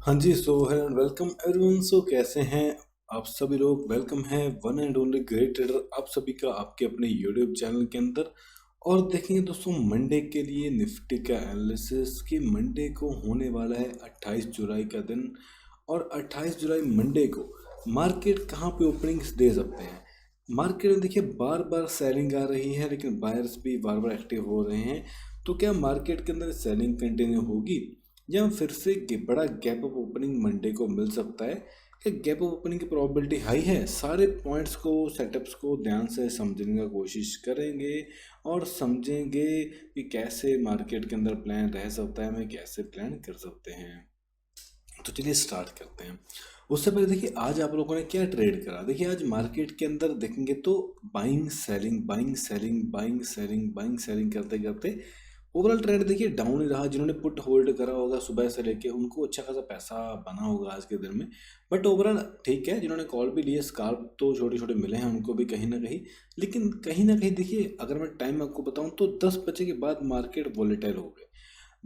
हाँ जी, so hello and welcome everyone. So कैसे हैं आप सभी लोग? वेलकम है one and only great trader आप सभी का आपके अपने यूट्यूब चैनल के अंदर। और देखेंगे दोस्तों मंडे के लिए निफ्टी का एनालिसिस कि मंडे को होने वाला है 28 जुलाई का दिन। और 28 जुलाई मंडे को मार्केट कहाँ पे ओपनिंग्स दे सकते हैं? मार्केट में देखिए बार बार सेलिंग आ रही है, लेकिन बायर्स भी बार बार एक्टिव हो रहे हैं। तो क्या मार्केट के अंदर सेलिंग कंटिन्यू होगी या फिर से बड़ा गैप अप ओपनिंग मंडे को मिल सकता है? क्या गैप अप ओपनिंग की प्रोबेबिलिटी हाई है? सारे पॉइंट्स को, सेटअप्स को ध्यान से समझने का कोशिश करेंगे और समझेंगे कि कैसे मार्केट के अंदर प्लान रह सकता है, हमें कैसे प्लान कर सकते हैं। तो चलिए स्टार्ट करते हैं। उससे पहले देखिए आज आप लोगों ने क्या ट्रेड करा। देखिए आज मार्केट के अंदर देखेंगे तो buying selling buying selling buying selling buying selling करते करते ओवरऑल ट्रेंड देखिए डाउन ही रहा। जिन्होंने पुट होल्ड करा होगा सुबह से लेके उनको अच्छा खासा पैसा बना होगा आज के दिन में। बट ओवरऑल ठीक है, जिन्होंने कॉल भी लिए स्काल्प तो छोटे छोटे मिले हैं उनको भी कहीं ना कहीं। लेकिन कहीं ना कहीं देखिए अगर मैं टाइम आपको बताऊं तो 10 बजे के बाद मार्केट वॉलेटाइल हो गए।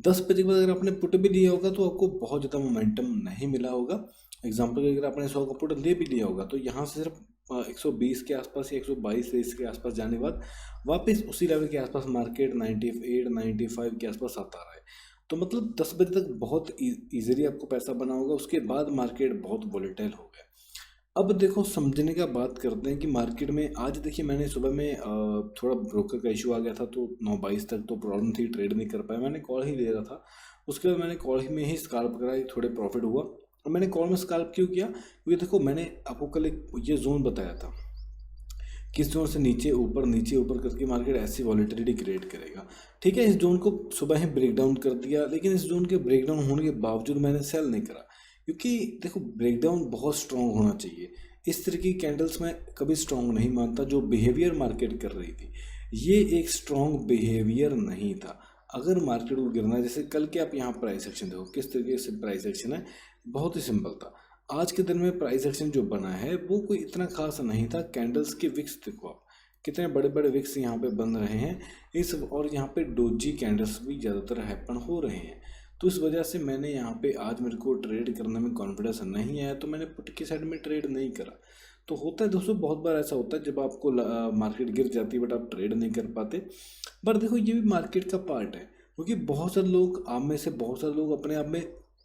10 बजे के बाद अगर आपने पुट भी लिया होगा तो आपको बहुत ज़्यादा मोमेंटम नहीं मिला होगा। एग्जाम्पल के अगर आपने 100 का पुट ले भी लिया होगा तो यहाँ से सिर्फ 120 के आसपास या 122 के आसपास जाने के बाद वापस उसी लेवल के आसपास मार्केट 98 95 के आसपास आता रहा है। तो मतलब 10 बजे तक बहुत ईजिली आपको पैसा बना होगा, उसके बाद मार्केट बहुत वोलेटाइल हो गया। अब देखो समझने का बात करते हैं कि मार्केट में आज देखिए मैंने सुबह में थोड़ा ब्रोकर का इशू आ गया था तो 9:22 तक तो प्रॉब्लम थी, ट्रेड नहीं कर पाया। मैंने कॉल ही ले रहा था, उसके बाद मैंने कॉल ही में ही स्काल्प करा, थोड़े प्रॉफिट हुआ। और मैंने कॉल में स्काल्प क्यों किया? क्योंकि देखो मैंने आपको कल एक ये जोन बताया था, किस जोन से नीचे ऊपर करके मार्केट ऐसी वॉलेटिलिटी क्रिएट करेगा। ठीक है, इस जोन को सुबह ही ब्रेक डाउन कर दिया, लेकिन इस जोन के ब्रेक डाउन होने के बावजूद मैंने सेल नहीं करा। क्योंकि देखो ब्रेक डाउन बहुत स्ट्रांग होना चाहिए। इस तरह की कैंडल्स मैं कभी स्ट्रांग नहीं मानता। जो बिहेवियर मार्केट कर रही थी ये एक स्ट्रांग बिहेवियर नहीं था। अगर मार्केट को गिरना है, जैसे कल के आप यहाँ प्राइस एक्शन देखो किस तरीके से प्राइस एक्शन है, बहुत ही सिंपल था। आज के दिन में प्राइस एक्शन जो बना है वो कोई इतना खास नहीं था। कैंडल्स के विक्स देखो आप, कितने बड़े बड़े विक्स यहाँ पे बन रहे हैं इस, और यहाँ पे डोजी कैंडल्स भी ज़्यादातर हैपन हो रहे हैं। तो इस वजह से मैंने यहाँ पे आज मेरे को ट्रेड करने में कॉन्फिडेंस नहीं आया तो मैंने पुट की साइड में ट्रेड नहीं करा। तो होता है दोस्तों, बहुत बार ऐसा होता है जब आपको मार्केट गिर जाती है बट आप ट्रेड नहीं कर पाते। पर देखो ये भी मार्केट का पार्ट है, क्योंकि बहुत सारे लोग, आप में से बहुत सारे लोग अपने आप में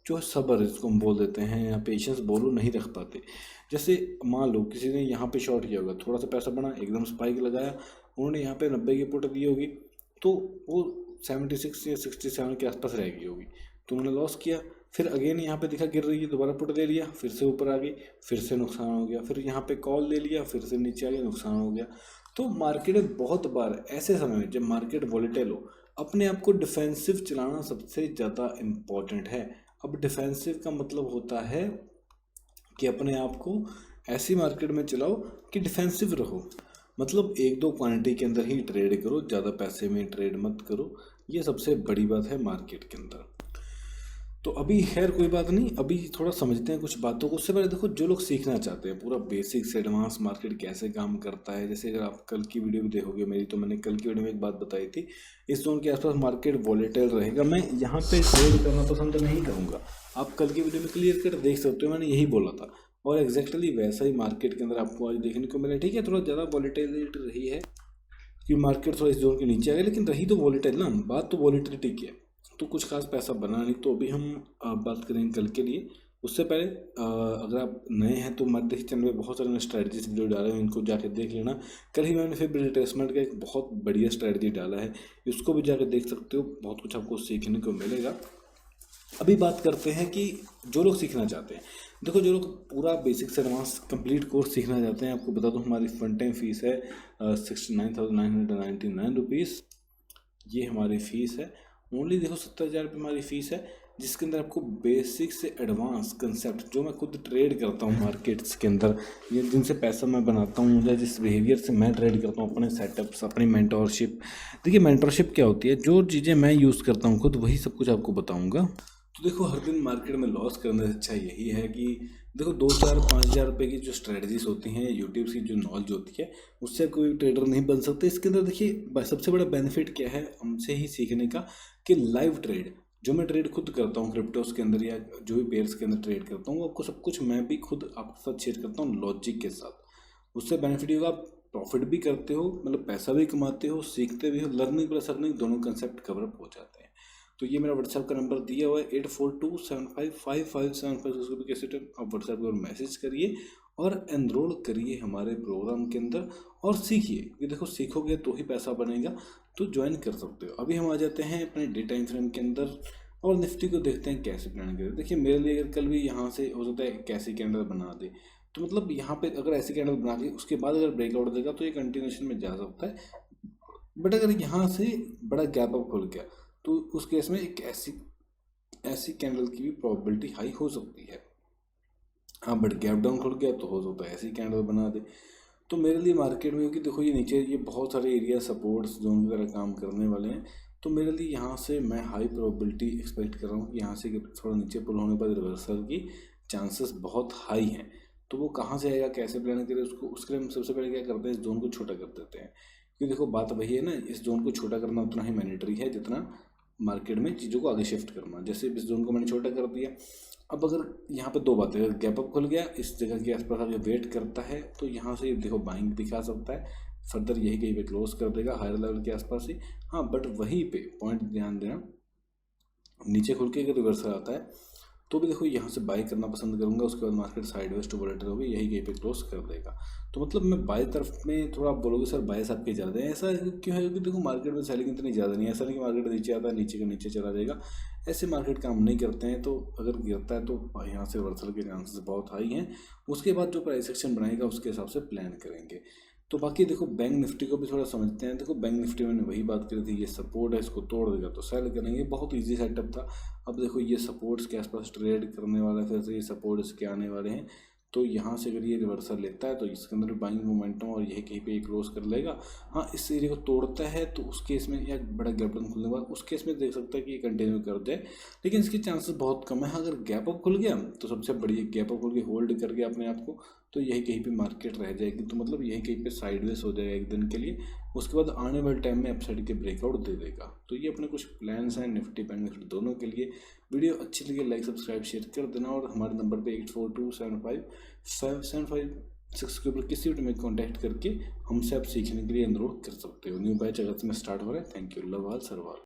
जो है सब्र, इसको हम बोल देते हैं, या पेशेंस बोलो, नहीं रख पाते। जैसे मान लो किसी ने यहाँ पे शॉर्ट किया होगा, थोड़ा सा पैसा बना, एकदम स्पाइक लगाया, उन्होंने यहाँ पे 90 की पुट दी होगी तो वो 76 या 67 के आसपास रह गई होगी, तो उन्होंने लॉस किया। फिर अगेन यहाँ पे दिखा गिर रही है, दोबारा पुट ले लिया, फिर से ऊपर आ गई, फिर से नुकसान हो गया। फिर यहाँ पे कॉल ले लिया, फिर से नीचे आ गया, नुकसान हो गया। तो मार्केट में बहुत बार ऐसे समय में जब मार्केट वॉलेटाइल हो, अपने आप को डिफेंसिव चलाना सबसे ज़्यादा इम्पॉर्टेंट है। अब डिफेंसिव का मतलब होता है कि अपने आप को ऐसी मार्केट में चलाओ कि डिफेंसिव रहो। मतलब एक दो क्वांटिटी के अंदर ही ट्रेड करो, ज़्यादा पैसे में ट्रेड मत करो। ये सबसे बड़ी बात है मार्केट के अंदर। तो अभी खैर कोई बात नहीं, अभी थोड़ा समझते हैं कुछ बातों को। उससे पहले देखो, जो लोग सीखना चाहते हैं पूरा बेसिक से एडवांस मार्केट कैसे काम करता है, जैसे अगर आप कल की वीडियो भी देखोगे मेरी, तो मैंने कल की वीडियो में एक बात बताई थी, इस जोन के आसपास मार्केट वॉलेटाइल रहेगा, मैं यहाँ पे ट्रेड करना पसंद नहीं करूँगा। आप कल की वीडियो में क्लियर कट देख सकते हो, मैंने यही बोला था और एग्जैक्टली वैसा ही मार्केट के अंदर आपको आज देखने को मिला। ठीक है, थोड़ा ज़्यादा वॉलेटिलिटी रही है कि मार्केट थोड़ा इस जोन के नीचे आ गया, लेकिन रही तो वॉलेटाइल ना, बात तो वॉलेटिलिटी की है। तो कुछ खास पैसा बना नहीं। तो अभी हम बात करेंगे कल के लिए। उससे पहले अगर आप नए हैं तो मध्य चैनल में बहुत सारे स्ट्रैटेजीज वीडियो डाले हैं, इनको जाके देख लेना। कल ही मैंने फिर रिट्रेसमेंट का एक बहुत बढ़िया स्ट्रैटेजी डाला है, इसको भी जाके देख सकते हो, बहुत कुछ आपको सीखने को मिलेगा। अभी बात करते हैं कि जो लोग सीखना चाहते हैं, देखो जो लोग पूरा बेसिक से एडवांस कंप्लीट कोर्स सीखना चाहते हैं, आपको बता दूं हमारी वन टाइम फीस है 69,999 रुपीज़। ये हमारी फ़ीस है। ओनली देखो 70,000 रुपये हमारी फ़ीस है, जिसके अंदर आपको बेसिक से एडवांस कंसेप्ट, जो मैं खुद ट्रेड करता हूँ मार्केट्स के अंदर, ये जिनसे पैसा मैं बनाता हूँ या जिस बिहेवियर से मैं ट्रेड करता हूँ, अपने सेटअप्स, अपनी मेंटोरशिप। देखिए मेंटोरशिप क्या होती है, जो चीज़ें मैं यूज़ करता हूँ खुद, वही सब कुछ आपको बताऊँगा। तो देखो हर दिन मार्केट में लॉस करने से अच्छा यही है कि देखो 2 4 5 हज़ार रुपये की जो स्ट्रेटजीज होती हैं, यूट्यूब की जो नॉलेज होती है, उससे कोई ट्रेडर नहीं बन सकते। इसके अंदर देखिए सबसे बड़ा बेनिफिट क्या है हमसे ही सीखने का, कि लाइव ट्रेड जो मैं ट्रेड खुद करता हूँ क्रिप्टोस के अंदर या जो भी पेयर्स के अंदर ट्रेड करता हूँ, आपको सब कुछ मैं भी खुद आपके साथ शेयर करता हूँ लॉजिक के साथ। उससे बेनिफिट होगा, आप प्रॉफिट भी करते हो, मतलब पैसा भी कमाते हो, सीखते भी हो, लर्निंग प्लस अर्निंग दोनों कंसेप्ट कवर अप हो जाते हैं। तो ये मेरा व्हाट्सएप का नंबर दिया हुआ है 8427555575, उसको भी कैसे आप व्हाट्सएप पर मैसेज करिए और एनरोल करिए हमारे प्रोग्राम के अंदर और सीखिए। ये देखो सीखोगे तो ही पैसा बनेगा, तो ज्वाइन कर सकते हो। अभी हम आ जाते हैं अपने डे टाइम फ्रेम के अंदर और निफ्टी को देखते हैं कैसे प्लान करें। देखिए मेरे लिए अगर कल भी यहाँ से हो सकता है कैसी कैंडल बना दे, तो मतलब यहाँ पे अगर ऐसी कैंडल बना के उसके बाद अगर ब्रेकआउट देगा तो ये कंटिन्यूशन में जा सकता है। बट अगर यहाँ से बड़ा गैप अप खुल गया तो उस केस में एक ऐसी ऐसी कैंडल की भी प्रोबेबिलिटी हाई हो सकती है। हाँ बट गैप डाउन खुल गया तो हो सकता है ऐसी कैंडल बना दे। तो मेरे लिए मार्केट में, क्योंकि देखो ये नीचे ये बहुत सारे एरिया सपोर्ट्स जोन की तरह काम करने वाले हैं, तो मेरे लिए यहाँ से मैं हाई प्रोबेबिलिटी एक्सपेक्ट कर रहा हूँ कि यहाँ से थोड़ा नीचे पुल होने पर रिवर्सल की चांसेस बहुत हाई हैं। तो वो कहाँ से आएगा, कैसे प्लान करें उसको, उसके लिए हम सबसे पहले क्या करते हैं, इस जोन को छोटा कर देते हैं। क्योंकि देखो बात वही है ना, इस जोन को छोटा करना उतना ही मैंडेटरी है जितना मार्केट में चीज़ों को आगे शिफ्ट करना। जैसे इस जोन को मैंने छोटा कर दिया, अब अगर यहाँ पे दो बातें, अगर गैप अप खुल गया इस जगह के आसपास आगे वेट करता है तो यहाँ से देखो बाइंग दिखा सकता है, फर्दर यही कहीं पे क्लोज कर देगा हायर लेवल के आसपास ही। हाँ बट वहीं पे पॉइंट ध्यान देना, नीचे खुल के अगर रिवर्सल आता है तो भी देखो यहाँ से बाई करना पसंद करूंगा, उसके बाद मार्केट साइडवेज टू वोलेटिल होगी, यही कहीं पे क्लोज कर देगा। तो मतलब मैं बाई तरफ में, थोड़ा आप बोलोगे सर बायस आपके ज़्यादा है, ऐसा क्यों है? क्योंकि देखो मार्केट में सेलिंग इतनी ज़्यादा नहीं है, ऐसा नहीं कि मार्केट नीचे आता है नीचे का नीचे चला जाएगा, ऐसे मार्केट काम नहीं करते हैं। तो अगर गिरता है तो यहाँ से रिवर्सल के चांसेस बहुत हाई हैं। उसके बाद जो प्राइस एक्शन बनाएगा उसके हिसाब से प्लान करेंगे। तो बाकी देखो बैंक निफ्टी को भी थोड़ा समझते हैं। देखो बैंक निफ्टी मैंने वही बात करी थी, ये सपोर्ट है, इसको तोड़ देगा तो सेल करेंगे, बहुत इजी सेटअप था। अब देखो ये सपोर्ट्स के आसपास ट्रेड करने वाला है, फिर से ये सपोर्ट इसके आने वाले हैं। तो यहाँ से अगर ये रिवर्सल लेता है तो इसके अंदर बाइंग मोमेंटम और यही कहीं पे क्लोज कर लेगा। हाँ इस एरिया को तोड़ता है तो उस केस में या बड़ा गैप डाउन खुलने के बाद उस केस में देख सकता है कि ये कंटिन्यू कर जाए, लेकिन इसके चांसेस बहुत कम है। अगर गैप अप खुल गया तो सबसे बढ़िया, गैप अप खुल के होल्ड कर गया अपने आप को तो यही कहीं पे मार्केट रह जाएगी, तो मतलब यही कहीं पे साइडवेज हो जाएगा एक दिन के लिए, उसके बाद आने वाले टाइम में अपसाइड के ब्रेकआउट दे देगा। तो ये अपने कुछ प्लान्स हैं निफ्टी बैंक निफ्टी दोनों के लिए। वीडियो अच्छी लगी लाइक सब्सक्राइब शेयर कर देना, और हमारे नंबर पे 8427555756 के ऊपर किसी भी में कॉन्टैक्ट करके हमसे आप सीखने के लिए एनरोल कर सकते हो। न्यू बैच अगस्त में स्टार्ट हो रहा है। Thank you, love all सर्वाल।